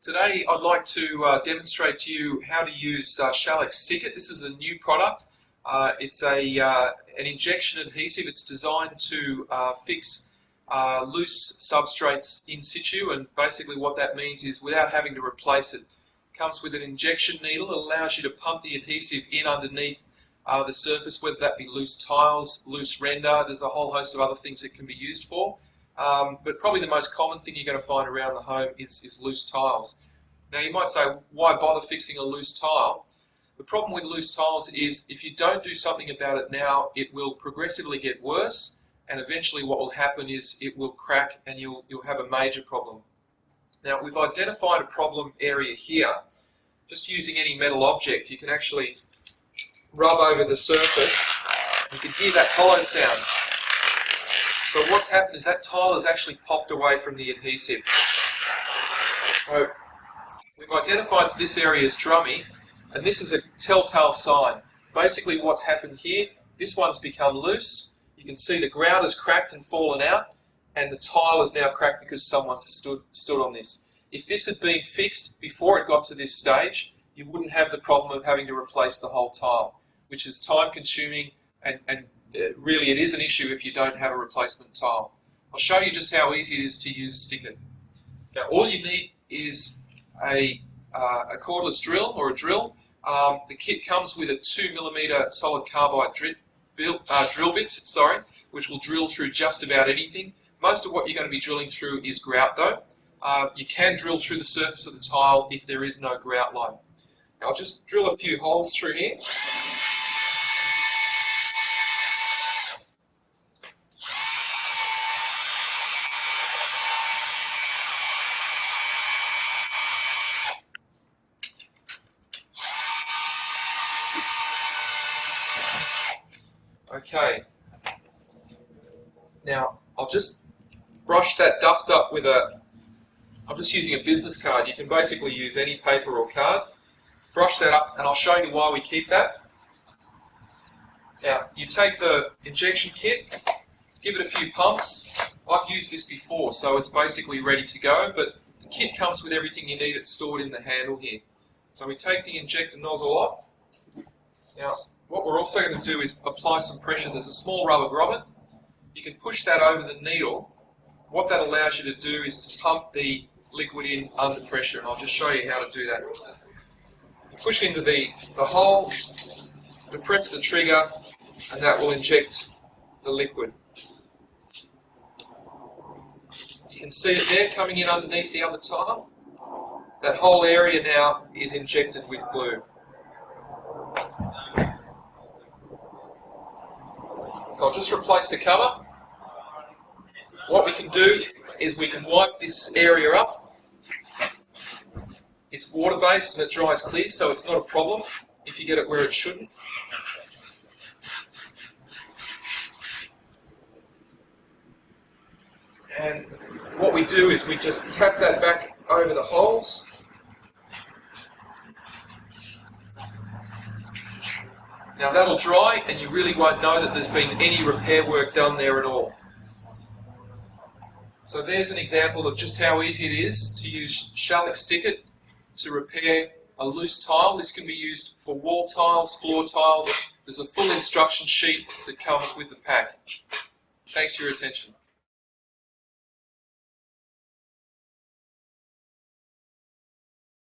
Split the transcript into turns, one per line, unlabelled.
Today I'd like to demonstrate to you how to use Shalex StickIt. This is a new product. It's an injection adhesive. It's designed to fix loose substrates in situ, and basically what that means is without having to replace it. It comes with an injection needle. It allows you to pump the adhesive in underneath the surface, whether that be loose tiles, loose render. There's a whole host of other things it can be used for. But probably the most common thing you're going to find around the home is loose tiles. Now you might say, why bother fixing a loose tile? The problem with loose tiles is if you don't do something about it now, it will progressively get worse, and eventually what will happen is it will crack and you'll have a major problem. Now we've identified a problem area here. Just using any metal object, you can actually rub over the surface. You can hear that hollow sound. So what's happened is that tile has actually popped away from the adhesive. So we've identified that this area is drummy, and this is a telltale sign. Basically what's happened here, this one's become loose. You can see the ground has cracked and fallen out, and the tile is now cracked because someone stood on this. If this had been fixed before it got to this stage, you wouldn't have the problem of having to replace the whole tile, which is time consuming, and really it is an issue if you don't have a replacement tile. I'll show you just how easy it is to use StickIt. Now all you need is a cordless drill or a drill. The kit comes with a 2mm solid carbide drill bit, which will drill through just about anything. Most of what you're going to be drilling through is grout though. You can drill through the surface of the tile if there is no grout line. Now I'll just drill a few holes through here. Okay, now I'll just brush that dust up with I'm just using a business card. You can basically use any paper or card. Brush that up, and I'll show you why we keep that. Now, you take the injection kit, give it a few pumps. I've used this before, so it's basically ready to go, but the kit comes with everything you need. It's stored in the handle here. So we take the injector nozzle off. Now, what we're also going to do is apply some pressure. There's a small rubber grommet. You can push that over the needle. What that allows you to do is to pump the liquid in under pressure, and I'll just show you how to do that. You push into the hole, you press the trigger, and that will inject the liquid. You can see it there coming in underneath the other tile. That whole area now is injected with glue. So I'll just replace the cover. What we can do is we can wipe this area up. It's water-based and it dries clear, so it's not a problem if you get it where it shouldn't. And what we do is we just tap that back over the holes. Now that'll dry, and you really won't know that there's been any repair work done there at all. So there's an example of just how easy it is to use Shalex StickIt to repair a loose tile. This can be used for wall tiles, floor tiles. There's a full instruction sheet that comes with the pack. Thanks for your attention.